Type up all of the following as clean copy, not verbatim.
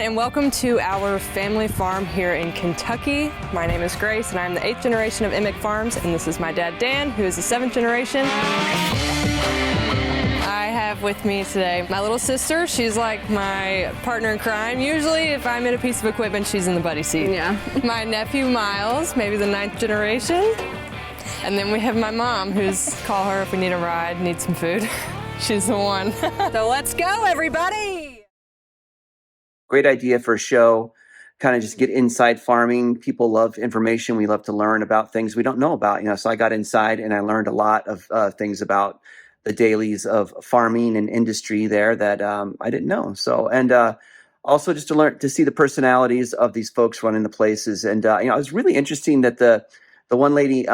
and welcome to our family farm here in Kentucky. My name is Grace, and I'm the 8th generation of Emick Farms, and this is my dad, Dan, who is the 7th generation. I have with me today my little sister. She's like my partner in crime. Usually, if I'm in a piece of equipment, she's in the buddy seat. Yeah. My nephew, Miles, maybe the 9th generation. And then we have my mom, who's, call her if we need a ride, need some food. She's the one. So let's go, everybody! Great idea for a show, kind of just get inside farming. People love information. We love to learn about things we don't know about, so I got inside and I learned a lot of things about the dailies of farming and industry there that I didn't know. So, and also just to see the personalities of these folks running the places. And, it was really interesting that the one lady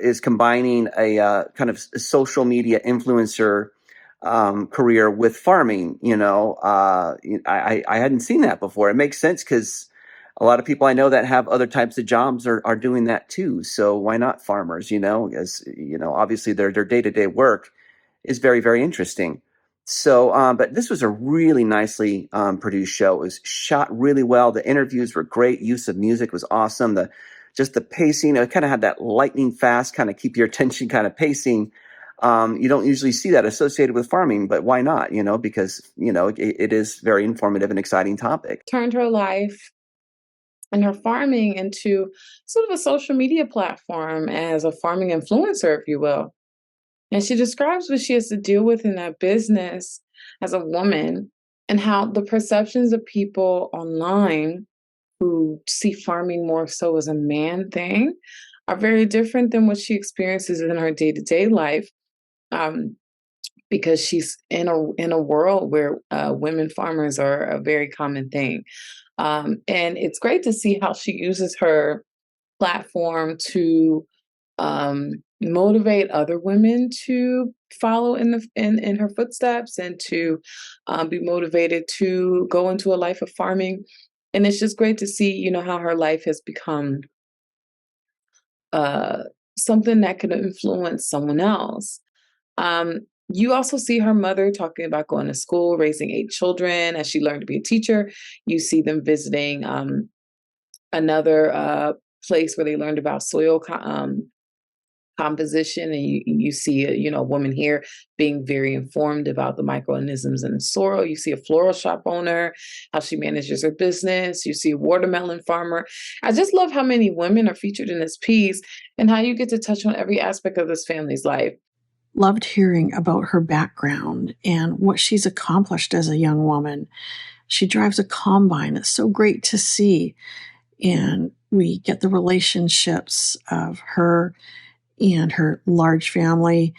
is combining a kind of social media influencer career with farming. I hadn't seen that before. It makes sense because a lot of people I know that have other types of jobs are doing that too. So why not farmers? As obviously their day-to-day work is very, very interesting. So, but this was a really nicely produced show. It was shot really well. The interviews were great. Use of music was awesome. The pacing, it kind of had that lightning fast, kind of keep your attention kind of pacing. You don't usually see that associated with farming, but why not? Because, it is very informative and exciting topic. Turned her life and her farming into sort of a social media platform as a farming influencer, if you will. And she describes what she has to deal with in that business as a woman and how the perceptions of people online who see farming more so as a man thing are very different than what she experiences in her day-to-day life. Because she's in a world where women farmers are a very common thing. And it's great to see how she uses her platform to motivate other women to follow in her footsteps and to be motivated to go into a life of farming. And it's just great to see, how her life has become something that could influence someone else. You also see her mother talking about going to school, raising 8 children as she learned to be a teacher. You see them visiting another place where they learned about soil composition, and you see a woman here being very informed about the microorganisms in the soil. You see a floral shop owner, how she manages her business. You see a watermelon farmer. I just love how many women are featured in this piece and how you get to touch on every aspect of this family's life. Loved hearing about her background and what she's accomplished as a young woman. She drives a combine. It's so great to see. And we get the relationships of her and her large family.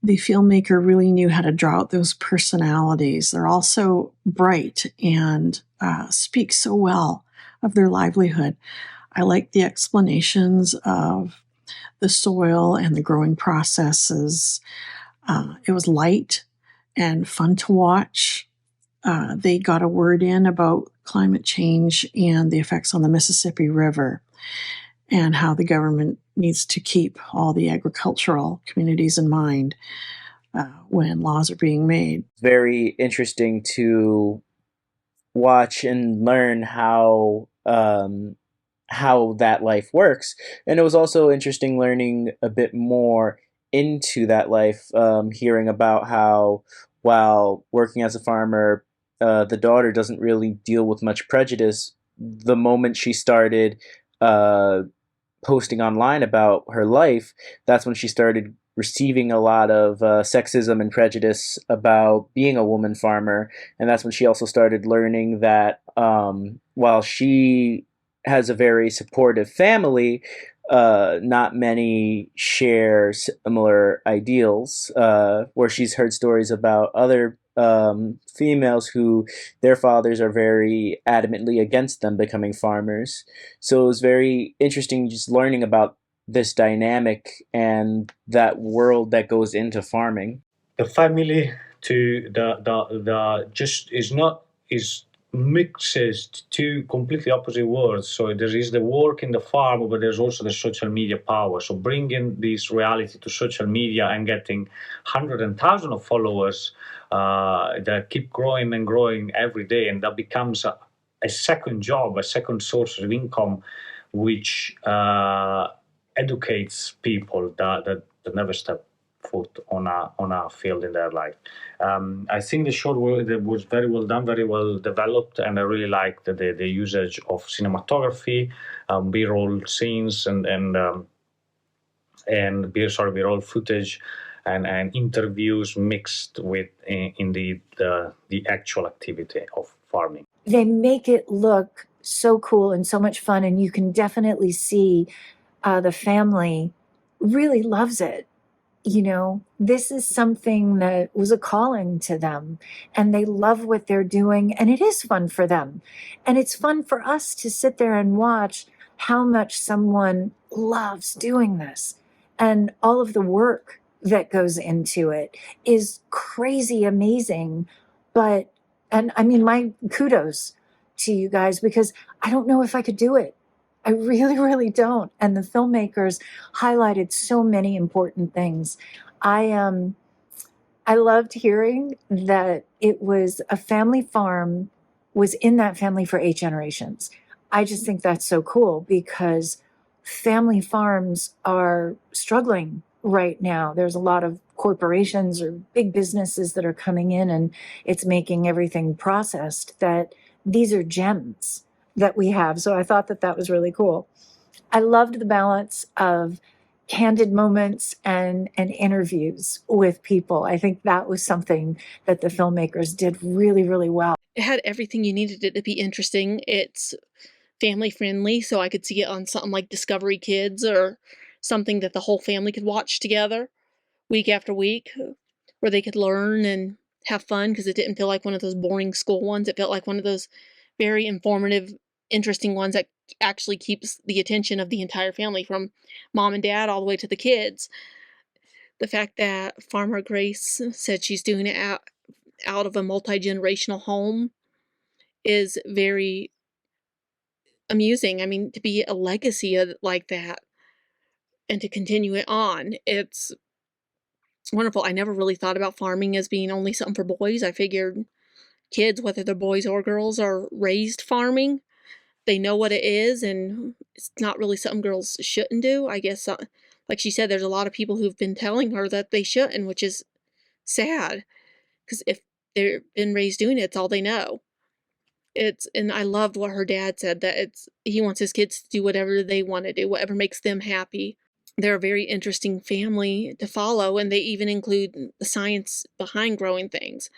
The filmmaker really knew how to draw out those personalities. They're also bright and speak so well of their livelihood. I like the explanations of the soil and the growing processes. It was light and fun to watch. They got a word in about climate change and the effects on the Mississippi River and how the government needs to keep all the agricultural communities in mind when laws are being made. Very interesting to watch and learn how that life works. And it was also interesting learning a bit more into that life, hearing about how while working as a farmer, the daughter doesn't really deal with much prejudice. The moment she started posting online about her life, that's when she started receiving a lot of sexism and prejudice about being a woman farmer. And that's when she also started learning that while she has a very supportive family, not many share similar ideals, where she's heard stories about other females who their fathers are very adamantly against them becoming farmers. So it was very interesting just learning about this dynamic and that world that goes into farming. The family to the just is mixes two completely opposite worlds. So there is the work in the farm, but there's also the social media power. So bringing this reality to social media and getting hundreds and thousands of followers that keep growing and growing every day, and that becomes a second job, a second source of income, which educates people that never step foot on a field in their life. I think the short was very well done, very well developed, and I really liked the usage of cinematography, B-roll scenes, and B-roll footage, and interviews mixed with in the actual activity of farming. They make it look so cool and so much fun, and you can definitely see the family really loves it. You know, this is something that was a calling to them, and they love what they're doing, and it is fun for them. And it's fun for us to sit there and watch how much someone loves doing this, and all of the work that goes into it is crazy amazing. But, and I mean, my kudos to you guys, because I don't know if I could do it. I really, really don't. And the filmmakers highlighted so many important things. I loved hearing that it was a family farm, was in that family for 8 generations. I just think that's so cool, because family farms are struggling right now. There's a lot of corporations or big businesses that are coming in, and it's making everything processed. That these are gems that we have. So I thought that that was really cool. I loved the balance of candid moments and interviews with people. I think that was something that the filmmakers did really, really well. It had everything you needed it to be interesting. It's family friendly, so I could see it on something like Discovery Kids, or something that the whole family could watch together week after week, where they could learn and have fun, because it didn't feel like one of those boring school ones. It felt like one of those very informative, interesting ones that actually keeps the attention of the entire family, from mom and dad all the way to the kids. The fact that Farmer Grace said she's doing it out of a multi-generational home is very amusing. I mean, to be a legacy like that and to continue it on, it's wonderful. I never really thought about farming as being only something for boys. I figured kids, whether they're boys or girls, are raised farming. They know what it is, and it's not really something girls shouldn't do. I guess, like she said, there's a lot of people who've been telling her that they shouldn't, which is sad, because if they've been raised doing it, it's all they know. And I loved what her dad said, that he wants his kids to do whatever they want to do, whatever makes them happy. They're a very interesting family to follow, and they even include the science behind growing things.